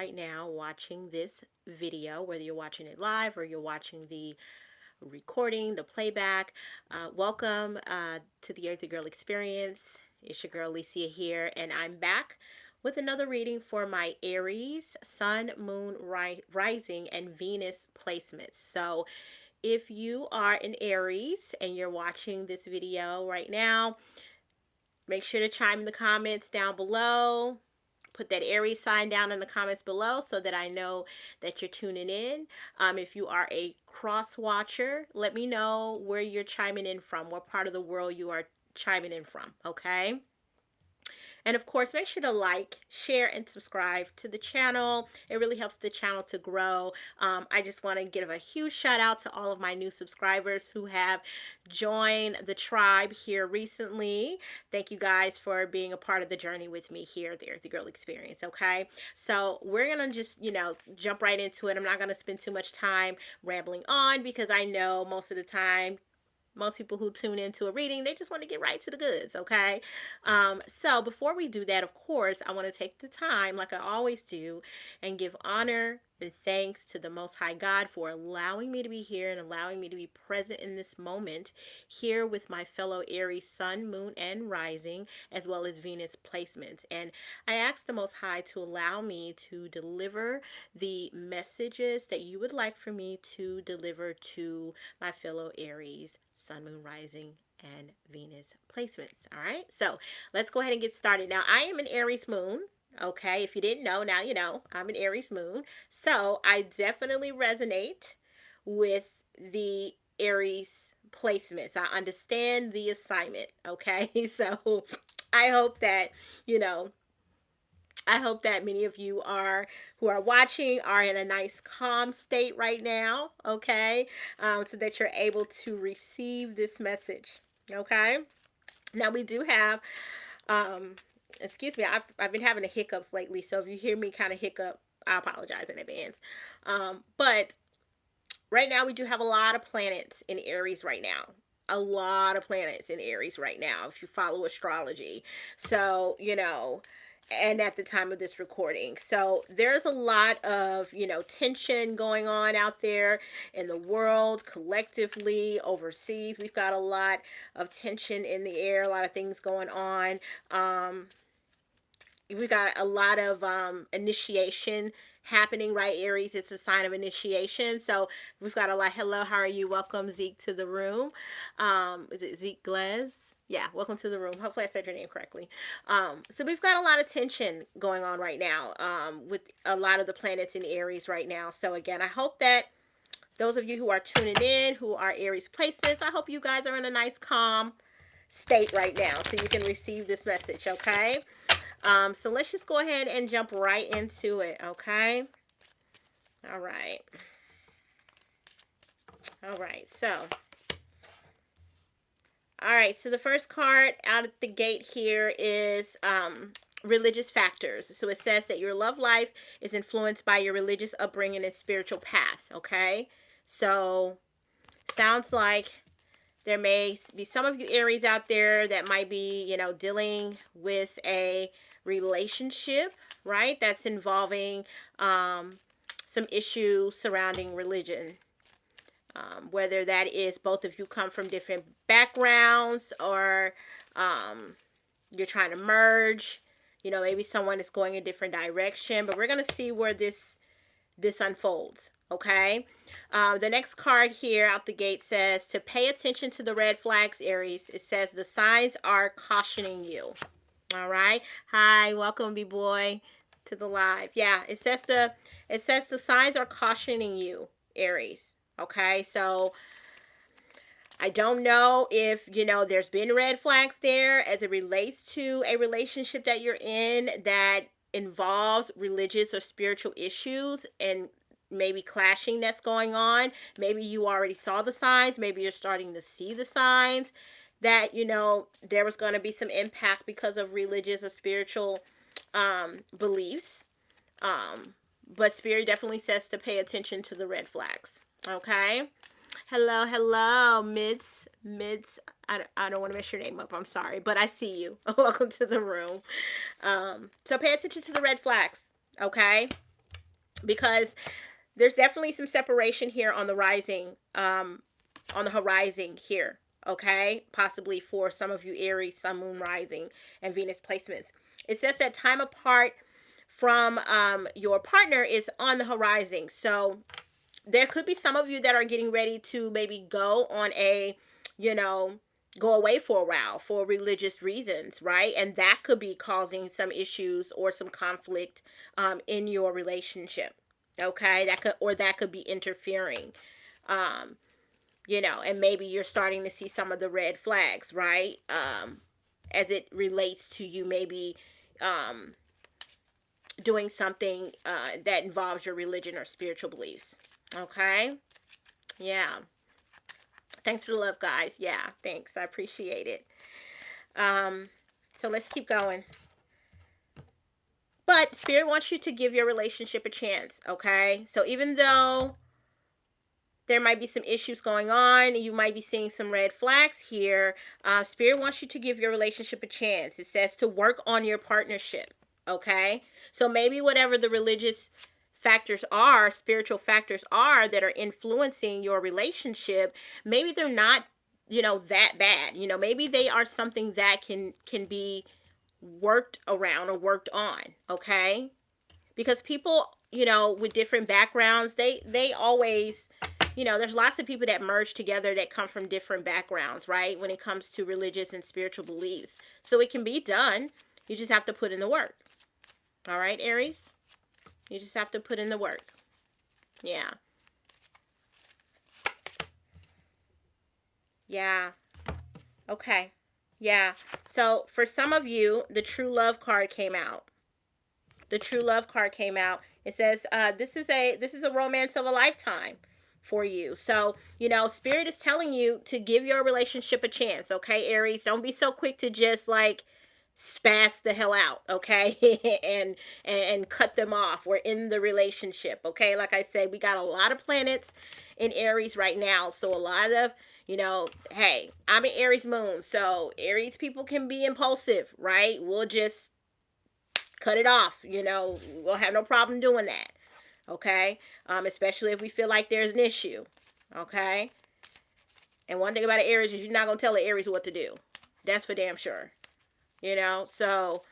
right now watching this video, whether you're watching it live or you're watching the recording, the playback. Welcome to the Earthy Girl Experience. It's your girl Alicia here, and I'm back with another reading for my Aries, Sun, Moon, Rising, and Venus placements. So if you are an Aries and you're watching this video right now, make sure to chime in the comments down below. Put that Aries sign down in the comments below so that I know that you're tuning in. If you are a cross watcher, let me know where you're chiming in from, what part of the world you are chiming in from, okay? And of course, make sure to like, share, and subscribe to the channel. It really helps the channel to grow. I just want to give a huge shout out to all of my new subscribers who have joined the tribe here recently. Thank you guys for being a part of the journey with me here at the Earthy Girl Experience, okay? So we're going to just, jump right into it. I'm not going to spend too much time rambling on because I know most of the time most people who tune into a reading, they just want to get right to the goods, okay? So before we do that, of course, I want to take the time, like I always do, and give honor and thanks to the Most High God for allowing me to be here and allowing me to be present in this moment here with my fellow Aries Sun, Moon, and Rising, as well as Venus placements. And I ask the Most High to allow me to deliver the messages that you would like for me to deliver to my fellow Aries, Sun, Moon, Rising, and Venus placements. All right, so let's go ahead and get started. Now, I am an Aries Moon. Okay, if you didn't know, now you know. I'm an Aries Moon. So I definitely resonate with the Aries placements. I understand the assignment. Okay, so I hope that, I hope that many of you who are watching are in a nice calm state right now, okay? So that you're able to receive this message, okay? Now we do have, excuse me, I've been having the hiccups lately, so if you hear me kind of hiccup, I apologize in advance. But right now we do have a lot of planets in Aries right now. A lot of planets in Aries right now, if you follow astrology. So, and at the time of this recording. So there's a lot of, tension going on out there in the world, collectively, overseas. We've got a lot of tension in the air, a lot of things going on. We've got a lot of initiation happening, right? Aries, it's a sign of initiation. So we've got a lot. Hello, how are you? Welcome, Zeke, to the room. Is it Zeke Glez? Yeah, welcome to the room. Hopefully I said your name correctly. So we've got a lot of tension going on right now with a lot of the planets in Aries right now. So again, I hope that those of you who are tuning in, who are Aries placements, I hope you guys are in a nice, calm state right now so you can receive this message, okay? So let's just go ahead and jump right into it, okay? All right. All right, so. All right, so the first card out of the gate here is religious factors. So it says that your love life is influenced by your religious upbringing and spiritual path, okay? So sounds like there may be some of you Aries out there that might be, dealing with a relationship, right? That's involving some issues surrounding religion. Whether that is both of you come from different backgrounds or you're trying to merge, maybe someone is going a different direction, but we're going to see where this unfolds, okay? The next card here out the gate says to pay attention to the red flags, Aries. It says the signs are cautioning you. All right. Hi, welcome, B-boy, to the live. Yeah, it says the signs are cautioning you, Aries. Okay, so I don't know if, there's been red flags there as it relates to a relationship that you're in that involves religious or spiritual issues and maybe clashing that's going on. Maybe you already saw the signs. Maybe you're starting to see the signs that, there was going to be some impact because of religious or spiritual beliefs. But Spirit definitely says to pay attention to the red flags. Okay. Hello, Mids. I don't want to mess your name up. I'm sorry, but I see you. Welcome to the room. So pay attention to the red flags. Okay. because there's definitely some separation here on the rising, on the horizon here. Okay, possibly for some of you Aries, Sun, Moon, Rising, and Venus placements. It says that time apart from your partner is on the horizon. So there could be some of you that are getting ready to maybe go on a, you know, go away for a while for religious reasons, right? And that could be causing some issues or some conflict in your relationship. Okay, that could be interfering. Um, and maybe you're starting to see some of the red flags, right? As it relates to you maybe um, doing something that involves your religion or spiritual beliefs. Okay. Yeah. Thanks for the love, guys. Yeah. Thanks. I appreciate it. So let's keep going. But Spirit wants you to give your relationship a chance. Okay. So even though there might be some issues going on, you might be seeing some red flags here, Spirit wants you to give your relationship a chance. It says to work on your partnership. Okay. So maybe whatever the religious factors are, spiritual factors are that are influencing your relationship, maybe they're not, that bad. Maybe they are something that can be worked around or worked on. Okay. Because people, with different backgrounds, they always, there's lots of people that merge together that come from different backgrounds, right? When it comes to religious and spiritual beliefs. So it can be done. You just have to put in the work. All right, Aries? You just have to put in the work. Yeah. Yeah. Okay. Yeah. So for some of you, the true love card came out. The true love card came out. It says this is a romance of a lifetime for you. So, Spirit is telling you to give your relationship a chance, okay, Aries? Don't be so quick to just like spaz the hell out, okay? and cut them off. We're in the relationship, okay? Like I said, we got a lot of planets in Aries right now. So a lot of, hey, I'm an Aries moon. So Aries people can be impulsive, right? We'll just cut it off. We'll have no problem doing that. Okay. Especially if we feel like there's an issue. Okay. And one thing about an Aries is you're not going to tell an Aries what to do. That's for damn sure. So,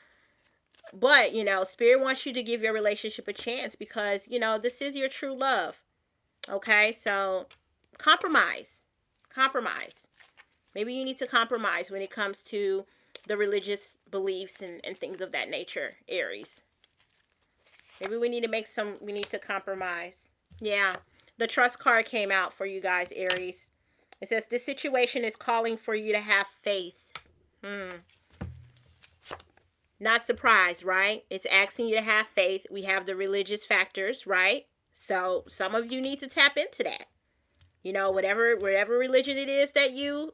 but, Spirit wants you to give your relationship a chance because, this is your true love. Okay. So compromise. Maybe you need to compromise when it comes to the religious beliefs and things of that nature, Aries. Maybe we need to compromise. Yeah. The trust card came out for you guys, Aries. It says this situation is calling for you to have faith. Not surprised, right? It's asking you to have faith. We have the religious factors, right? So some of you need to tap into that. Whatever religion it is that you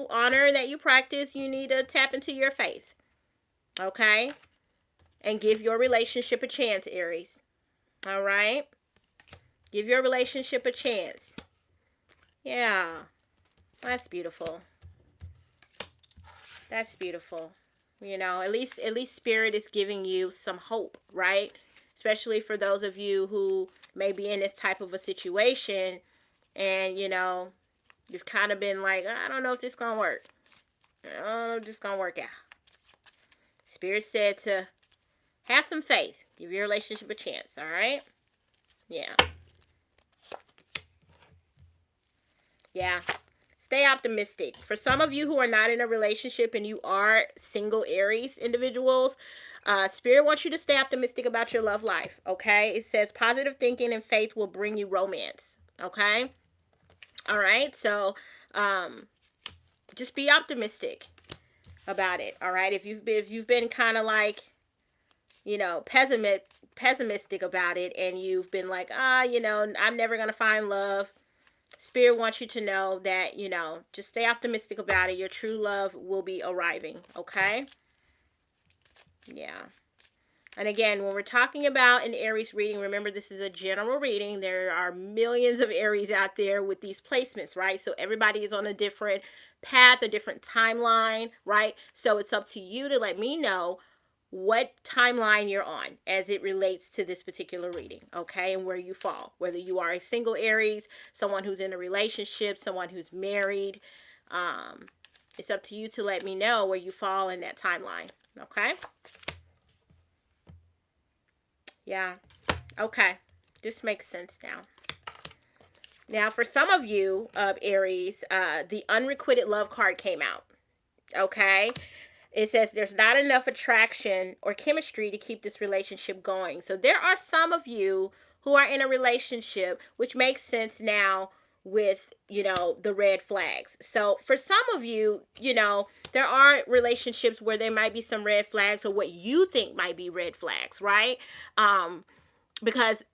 honor, that you practice, you need to tap into your faith. Okay? And give your relationship a chance, Aries. All right? Give your relationship a chance. Yeah. That's beautiful. That's beautiful. At least Spirit is giving you some hope, right? Especially for those of you who may be in this type of a situation and, you've kind of been like, I don't know if this is going to work. I don't know if this is going to work out. Spirit said to have some faith. Give your relationship a chance, all right? Yeah. Yeah. Stay optimistic. For some of you who are not in a relationship and you are single Aries individuals, Spirit wants you to stay optimistic about your love life, okay? It says positive thinking and faith will bring you romance, okay? All right? So, just be optimistic about it, all right? If you've been kind of like, pessimistic about it and you've been like, I'm never going to find love. Spirit wants you to know that, just stay optimistic about it. Your true love will be arriving, okay? Yeah. And again, when we're talking about an Aries reading, remember this is a general reading. There are millions of Aries out there with these placements, right? So everybody is on a different path, a different timeline, right? So it's up to you to let me know what timeline you're on as it relates to this particular reading, okay, and where you fall, whether you are a single Aries, someone who's in a relationship, someone who's married. It's up to you to let me know where you fall in that timeline, okay? Yeah, okay, this makes sense now. Now, for some of you, Aries, the unrequited love card came out, okay? It says there's not enough attraction or chemistry to keep this relationship going. So there are some of you who are in a relationship, which makes sense now with, the red flags. So for some of you, there are relationships where there might be some red flags or what you think might be red flags, right? Because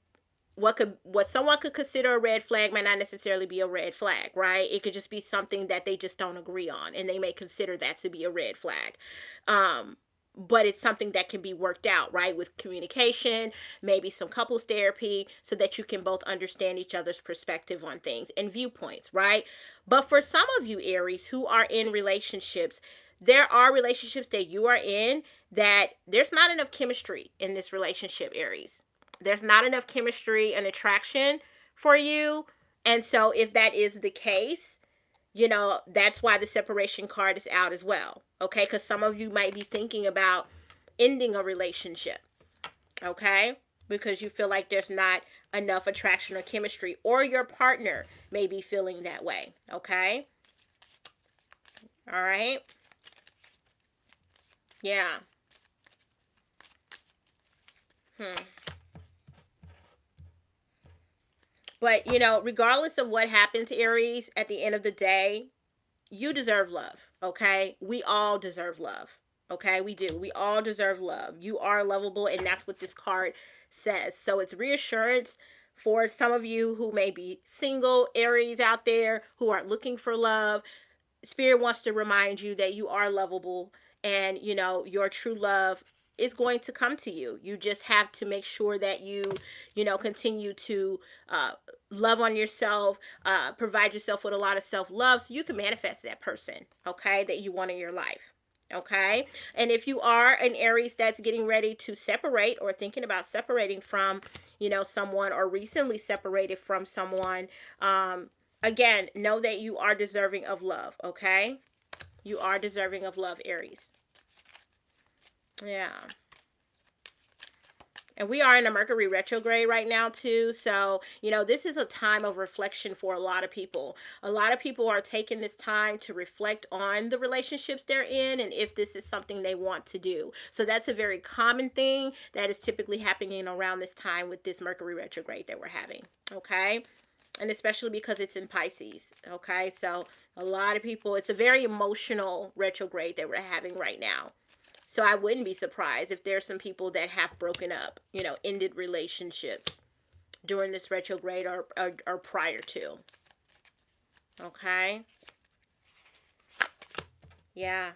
what someone could consider a red flag might not necessarily be a red flag, right? It could just be something that they just don't agree on, and they may consider that to be a red flag. But it's something that can be worked out, right? With communication, maybe some couples therapy, so that you can both understand each other's perspective on things and viewpoints, right? But for some of you, Aries, who are in relationships, there are relationships that you are in that there's not enough chemistry in this relationship, Aries. There's not enough chemistry and attraction for you. And so if that is the case, that's why the separation card is out as well. Okay? Because some of you might be thinking about ending a relationship. Okay? Because you feel like there's not enough attraction or chemistry, or your partner may be feeling that way. Okay? All right? Yeah. But, regardless of what happens, Aries, at the end of the day, you deserve love, okay? We all deserve love, okay? We do. We all deserve love. You are lovable, and that's what this card says. So it's reassurance for some of you who may be single Aries out there who are looking for love. Spirit wants to remind you that you are lovable, and your true love is going to come to you. You just have to make sure that you continue to love on yourself, provide yourself with a lot of self-love so you can manifest that person, okay, that you want in your life. Okay. And if you are an Aries that's getting ready to separate or thinking about separating from someone, or recently separated from someone, again, know that you are deserving of love, okay? You are deserving of love, Aries. Yeah. And we are in a Mercury retrograde right now, too. So, this is a time of reflection for a lot of people. A lot of people are taking this time to reflect on the relationships they're in and if this is something they want to do. So that's a very common thing that is typically happening around this time with this Mercury retrograde that we're having. Okay? And especially because it's in Pisces. Okay? So a lot of people, it's a very emotional retrograde that we're having right now. So I wouldn't be surprised if there's some people that have broken up, ended relationships during this retrograde or prior to. Okay? Yeah.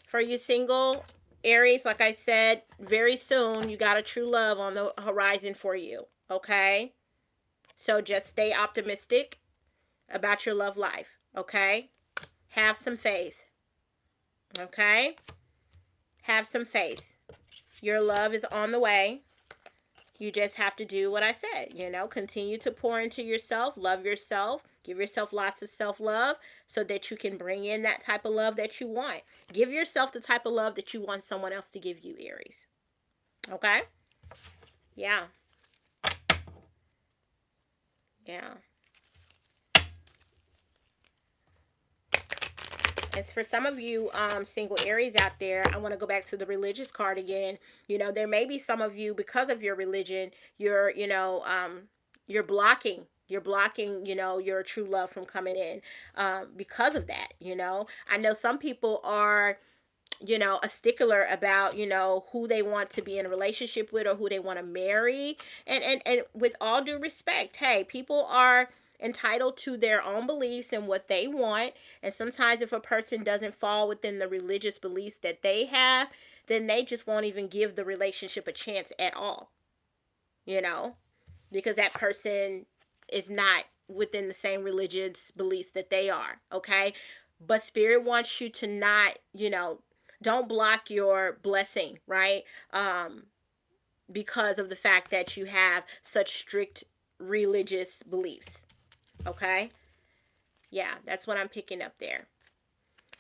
For you single Aries, like I said, very soon you got a true love on the horizon for you. Okay? So just stay optimistic about your love life. Okay? Have some faith. Okay? Have some faith. Your love is on the way. You just have to do what I said, continue to pour into yourself, love yourself, give yourself lots of self-love so that you can bring in that type of love that you want. Give yourself the type of love that you want someone else to give you, Aries. Okay? Yeah. Yeah. As for some of you single Aries out there, I want to go back to the religious card again. There may be some of you, because of your religion, you're blocking your true love from coming in because of that. I know some people are a stickler about who they want to be in a relationship with or who they want to marry, and with all due respect, hey, people are entitled to their own beliefs and what they want. And sometimes if a person doesn't fall within the religious beliefs that they have, then they just won't even give the relationship a chance at all, because that person is not within the same religious beliefs that they are. Okay? But Spirit wants you to not don't block your blessing, right? Because of the fact that you have such strict religious beliefs. Okay? Yeah, that's what I'm picking up there.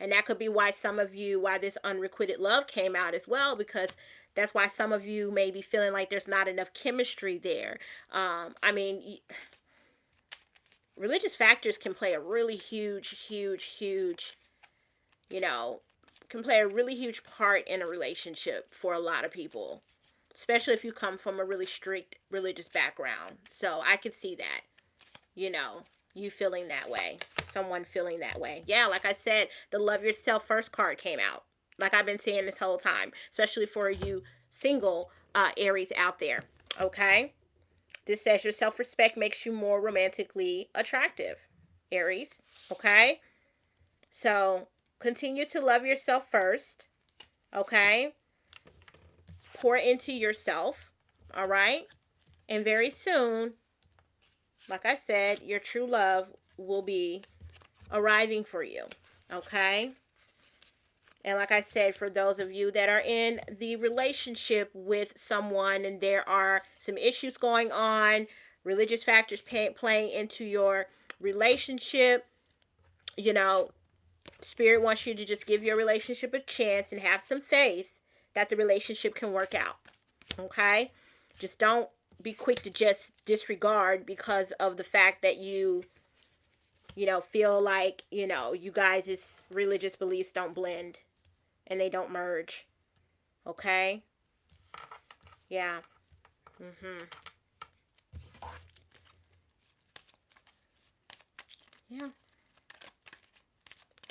And that could be why why this unrequited love came out as well, because that's why some of you may be feeling like there's not enough chemistry there. I mean, religious factors can play a really huge, you know, can play a really huge part in a relationship for a lot of people, especially if you come from a really strict religious background. So I could see that, you know, you feeling that way, someone feeling that way. Yeah, like I said, the love yourself first card came out, like I've been saying this whole time, especially for you single Aries out there. Okay, this says your self-respect makes you more romantically attractive, Aries. Okay, so continue to love yourself first. Okay, pour into yourself. All right, and very soon, like I said, your true love will be arriving for you. Okay? And like I said, for those of you that are in the relationship with someone and there are some issues going on, religious factors playing into your relationship, you know, Spirit wants you to just give your relationship a chance and have some faith that the relationship can work out. Okay? Just don't be quick to just disregard because of the fact that you feel like, you guys' religious beliefs don't blend and they don't merge. Okay? Yeah. Yeah.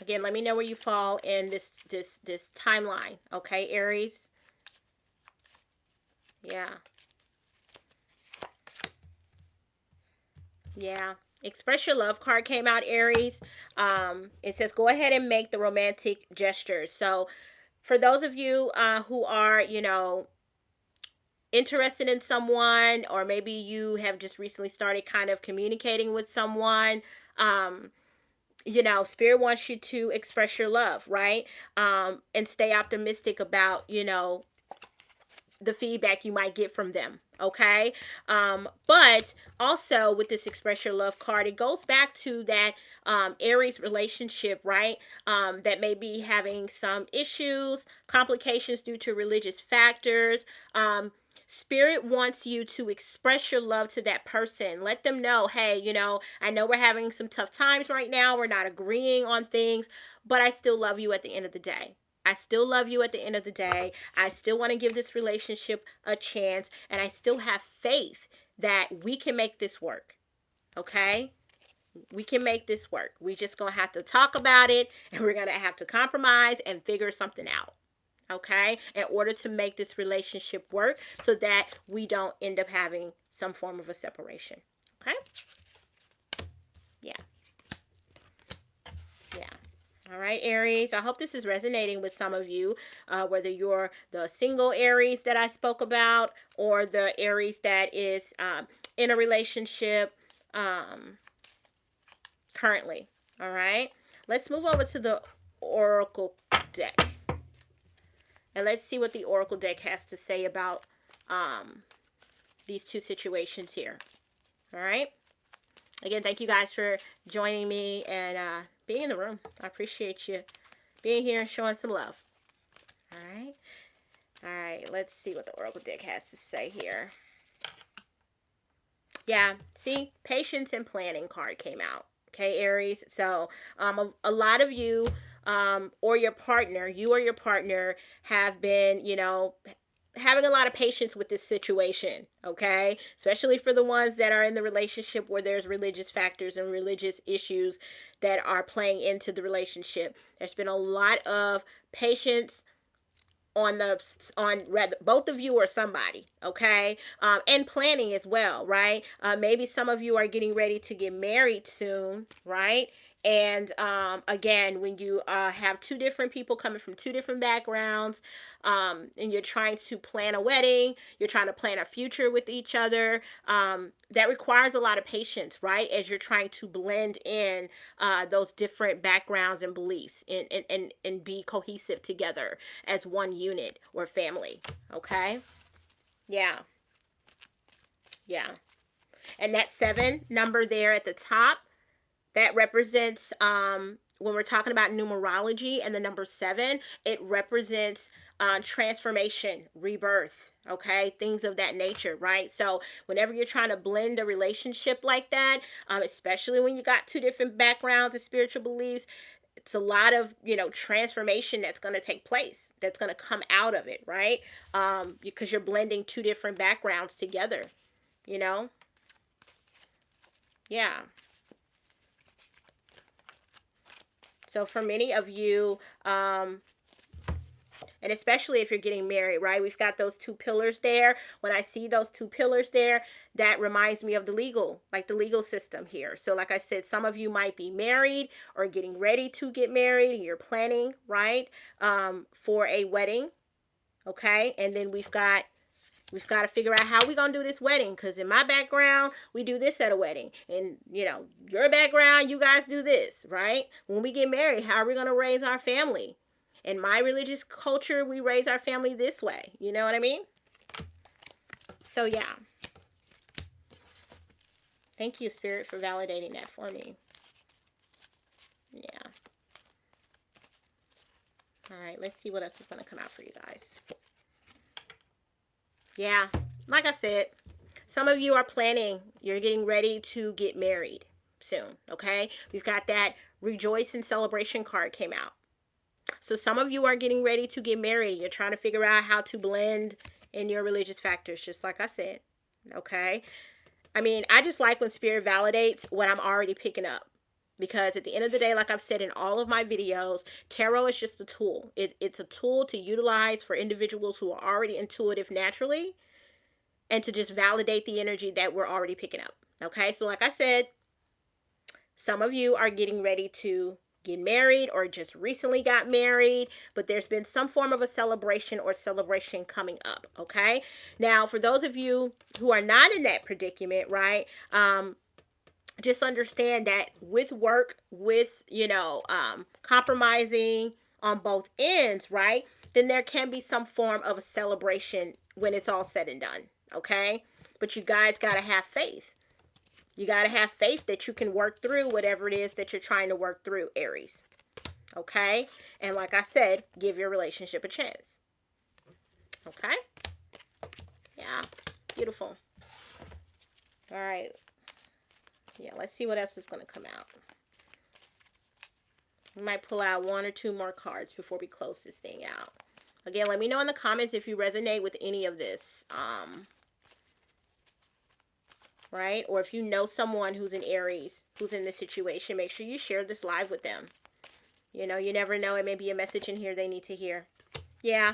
Again, let me know where you fall in this timeline. Okay, Aries? Yeah. Yeah. Express your love card came out, Aries. It says go ahead and make the romantic gestures. So for those of you who are, interested in someone, or maybe you have just recently started kind of communicating with someone, Spirit wants you to express your love, right? And stay optimistic about, the feedback you might get from them. Okay. But also with this express your love card, it goes back to that Aries relationship, right? That may be having some issues, complications due to religious factors. Spirit wants you to express your love to that person. Let them know, hey, I know we're having some tough times right now. We're not agreeing on things, but I still love you at the end of the day. I still love you at the end of the day. I still want to give this relationship a chance, and I still have faith that we can make this work. Okay? We can make this work. We just going to have to talk about it, and we're going to have to compromise and figure something out. Okay? In order to make this relationship work so that we don't end up having some form of a separation. Okay? Yeah. Yeah. All right, Aries. I hope this is resonating with some of you, whether you're the single Aries that I spoke about or the Aries that is in a relationship currently. All right. Let's move over to the Oracle deck. And let's see what the Oracle deck has to say about these two situations here. All right. Again, thank you guys for joining me and being in the room. I appreciate you being here and showing some love. All right. All right. Let's see what the Oracle deck has to say here. Yeah. See, patience and planning card came out. Okay, Aries. So a lot of you or your partner, have been, having a lot of patience with this situation, okay? Especially for the ones that are in the relationship where there's religious factors and religious issues that are playing into the relationship. There's been a lot of patience on both of you or somebody, okay? And planning as well, right? Maybe some of you are getting ready to get married soon, right? And again, when you have two different people coming from two different backgrounds, and you're trying to plan a wedding, you're trying to plan a future with each other, that requires a lot of patience, right? As you're trying to blend in those different backgrounds and beliefs, and be cohesive together as one unit or family. Okay? Yeah. Yeah. And that 7 number there at the top, that represents, when we're talking about numerology, and the number 7, it represents transformation, rebirth, okay, things of that nature, right? So whenever you're trying to blend a relationship like that, especially when you got two different backgrounds and spiritual beliefs, it's a lot of, transformation that's going to take place, that's going to come out of it, right? Because you're blending two different backgrounds together, you know. Yeah. So for many of you, and especially if you're getting married, right? We've got those two pillars there. When I see those two pillars there, that reminds me of the legal system here. So like I said, some of you might be married or getting ready to get married. You're planning, right, for a wedding, okay? And then we've got to figure out how we're going to do this wedding, because in my background, we do this at a wedding. And, your background, you guys do this, right? When we get married, how are we going to raise our family? In my religious culture, we raise our family this way. You know what I mean? So, yeah. Thank you, Spirit, for validating that for me. Yeah. All right, let's see what else is going to come out for you guys. Yeah, like I said, some of you are planning, you're getting ready to get married soon, okay? We've got that rejoice and celebration card came out. So some of you are getting ready to get married. You're trying to figure out how to blend in your religious factors, just like I said, okay? I mean, I just like when Spirit validates what I'm already picking up. Because at the end of the day, like I've said in all of my videos, tarot is just a tool. It's a tool to utilize for individuals who are already intuitive naturally, and to just validate the energy that we're already picking up. Okay, so like I said, some of you are getting ready to get married or just recently got married, but there's been some form of a celebration coming up. Okay, now for those of you who are not in that predicament, right, just understand that with work, with, compromising on both ends, right, then there can be some form of a celebration when it's all said and done. Okay, but you guys got to have faith. You got to have faith that you can work through whatever it is that you're trying to work through, Aries. Okay, and like I said, give your relationship a chance. Okay, yeah, beautiful. All right. Yeah, let's see what else is going to come out. We might pull out 1 or 2 more cards before we close this thing out. Again, let me know in the comments if you resonate with any of this. Right? Or if you know someone who's an Aries, who's in this situation, make sure you share this live with them. You never know. It may be a message in here they need to hear. Yeah.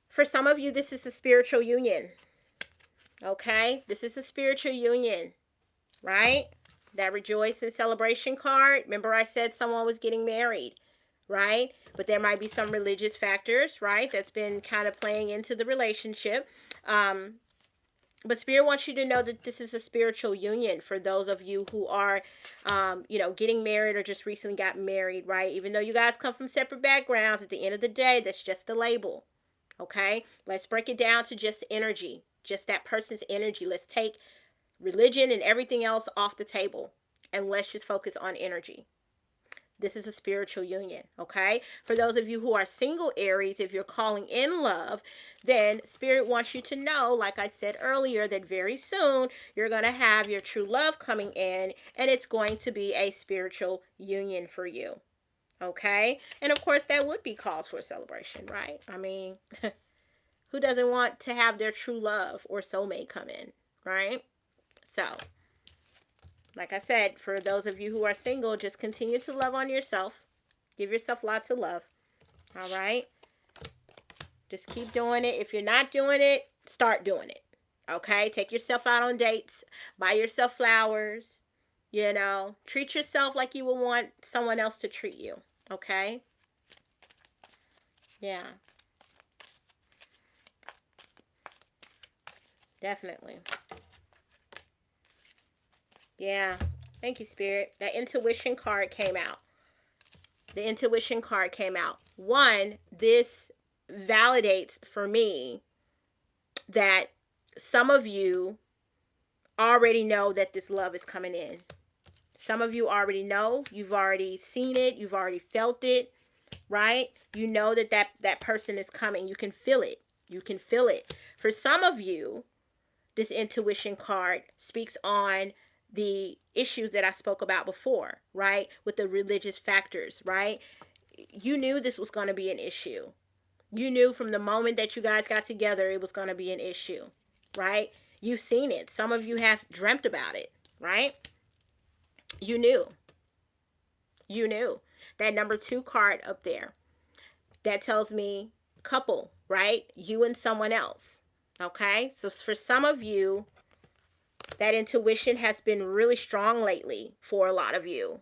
For some of you, this is a spiritual union. Okay? This is a spiritual union. Right? That rejoice and celebration card. Remember I said someone was getting married, right? But there might be some religious factors, right? That's been kind of playing into the relationship. But Spirit wants you to know that this is a spiritual union for those of you who are, getting married or just recently got married, right? Even though you guys come from separate backgrounds, at the end of the day, that's just the label, okay? Let's break it down to just energy, just that person's energy. Let's take religion and everything else off the table, and let's just focus on energy. This is a spiritual union, okay? For those of you who are single Aries, if you're calling in love, then Spirit wants you to know, like I said earlier, that very soon you're going to have your true love coming in, and it's going to be a spiritual union for you, okay? And of course, that would be cause for a celebration, right? I mean, who doesn't want to have their true love or soulmate come in, right? So, like I said, for those of you who are single, just continue to love on yourself. Give yourself lots of love. All right? Just keep doing it. If you're not doing it, start doing it. Okay? Take yourself out on dates. Buy yourself flowers. You know, treat yourself like you would want someone else to treat you. Okay? Yeah. Definitely. Yeah. Thank you, Spirit. That intuition card came out. The intuition card came out. One, this validates for me that some of you already know that this love is coming in. Some of you already know. You've already seen it. You've already felt it, right? You know that person is coming. You can feel it. You can feel it. For some of you, this intuition card speaks on the issues that I spoke about before, right? With the religious factors, right? You knew this was going to be an issue. You knew from the moment that you guys got together it was going to be an issue, right? You've seen it. Some of you have dreamt about it, right? You knew. You knew. That number 2 card up there, that tells me couple, right? You and someone else. Okay? So for some of you, that intuition has been really strong lately for a lot of you.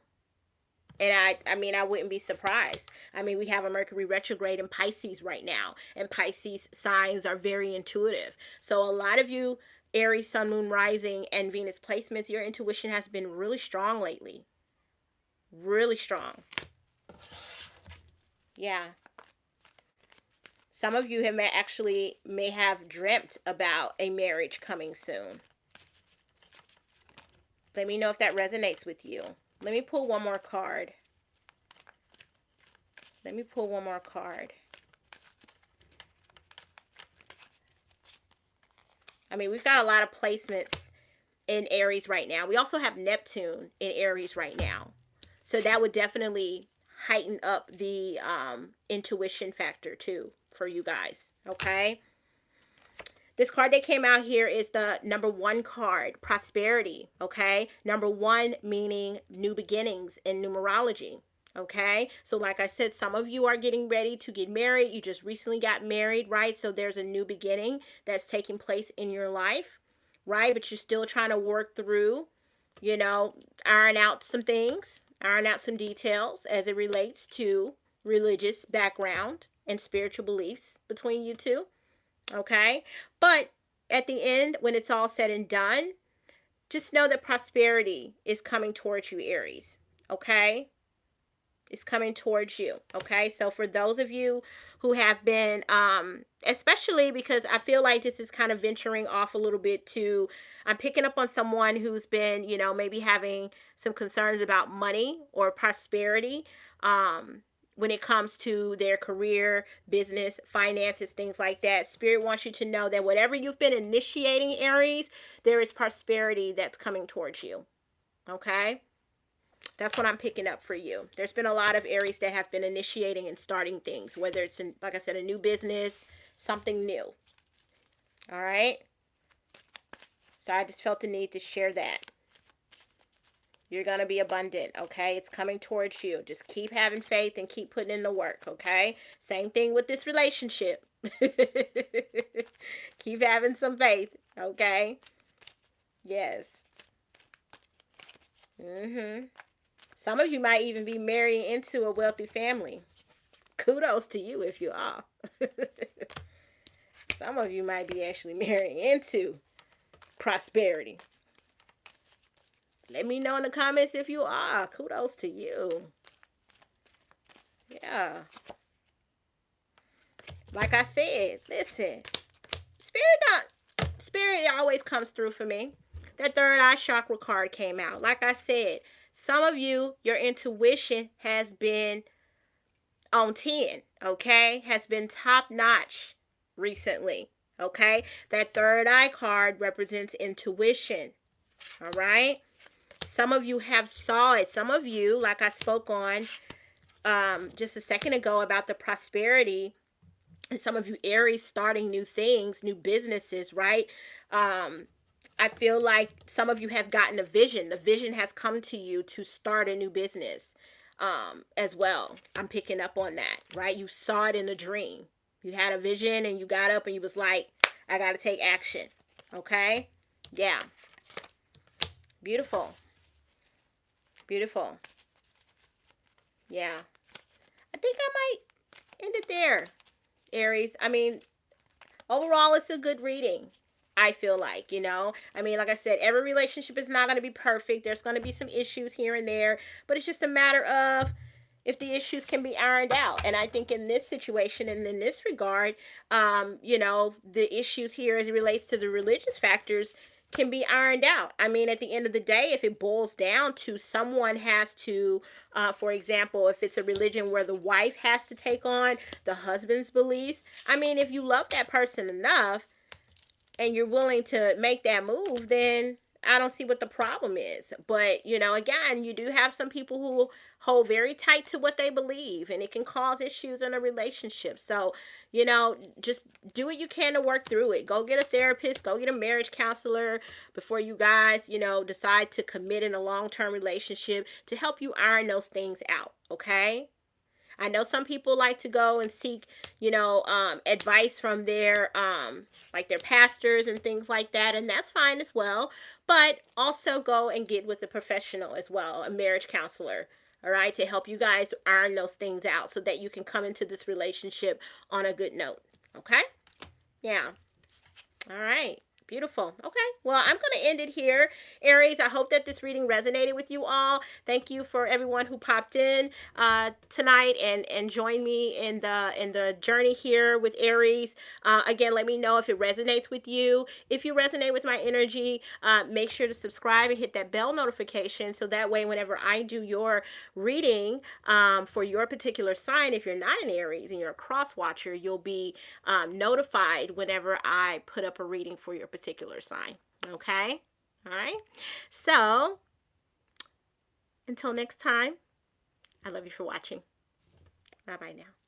And I mean, I wouldn't be surprised. I mean, we have a Mercury retrograde in Pisces right now, and Pisces signs are very intuitive. So a lot of you, Aries, Sun, Moon, Rising, and Venus placements, your intuition has been really strong lately. Really strong. Yeah. Some of you have may have dreamt about a marriage coming soon. Let me know if that resonates with you. Let me pull one more card. Let me pull one more card. I mean, we've got a lot of placements in Aries right now. We also have Neptune in Aries right now. So that would definitely heighten up the intuition factor too for you guys. Okay. This card that came out here is the number 1 card, prosperity. Okay. Number 1 meaning new beginnings in numerology. Okay. So like I said, some of you are getting ready to get married. You just recently got married, right? So there's a new beginning that's taking place in your life, right? But you're still trying to work through, you know, iron out some things, iron out some details as it relates to religious background and spiritual beliefs between you two. Okay. But at the end, when it's all said and done, just know that prosperity is coming towards you, Aries. Okay. It's coming towards you. Okay. So for those of you who have been, especially because I feel like this is kind of venturing off a little bit to, I'm picking up on someone who's been, you know, maybe having some concerns about money or prosperity. When it comes to their career, business, finances, things like that. Spirit wants you to know that whatever you've been initiating, Aries, there is prosperity that's coming towards you. Okay? That's what I'm picking up for you. There's been a lot of Aries that have been initiating and starting things, whether it's, like I said, a new business, something new. All right? So I just felt the need to share that. You're going to be abundant, okay? It's coming towards you. Just keep having faith and keep putting in the work, okay? Same thing with this relationship. Keep having some faith, okay? Yes. Some of you might even be marrying into a wealthy family. Kudos to you if you are. Some of you might be actually marrying into prosperity. Let me know in the comments if you are. Kudos to you. Yeah. Like I said, listen. Spirit always comes through for me. That third eye chakra card came out. Like I said, some of you, your intuition has been on 10, okay? Has been top notch recently, okay? That third eye card represents intuition, all right? Some of you have saw it. Some of you, like I spoke on just a second ago about the prosperity, and some of you Aries starting new things, new businesses, right? I feel like some of you have gotten a vision. The vision has come to you to start a new business as well. I'm picking up on that, right? You saw it in a dream. You had a vision and you got up and you was like, I got to take action. Okay? Yeah. Beautiful. Beautiful. Yeah. I think I might end it there, Aries. I mean, overall, it's a good reading. I feel like, I mean, like I said, every relationship is not going to be perfect. There's going to be some issues here and there, but it's just a matter of if the issues can be ironed out. And I think in this situation and in this regard, the issues here as it relates to the religious factors can be ironed out. I mean, at the end of the day, if it boils down to someone has to, for example, if it's a religion where the wife has to take on the husband's beliefs, I mean, if you love that person enough and you're willing to make that move, then I don't see what the problem is. But, again, you do have some people who hold very tight to what they believe, and it can cause issues in a relationship. So, just do what you can to work through it. Go get a therapist, go get a marriage counselor before you guys, decide to commit in a long-term relationship to help you iron those things out, okay? I know some people like to go and seek, advice from their, like their pastors and things like that, and that's fine as well. But also go and get with a professional as well, a marriage counselor, all right, to help you guys iron those things out so that you can come into this relationship on a good note, okay? Yeah. All right. Beautiful. Okay. Well, I'm going to end it here, Aries. I hope that this reading resonated with you all. Thank you for everyone who popped in tonight and joined me in the journey here with Aries. Again, let me know if it resonates with you. If you resonate with my energy, make sure to subscribe and hit that bell notification so that way whenever I do your reading for your particular sign, if you're not an Aries and you're a cross watcher, you'll be notified whenever I put up a reading for your particular sign. Okay? All right. So, until next time, I love you for watching. Bye bye now.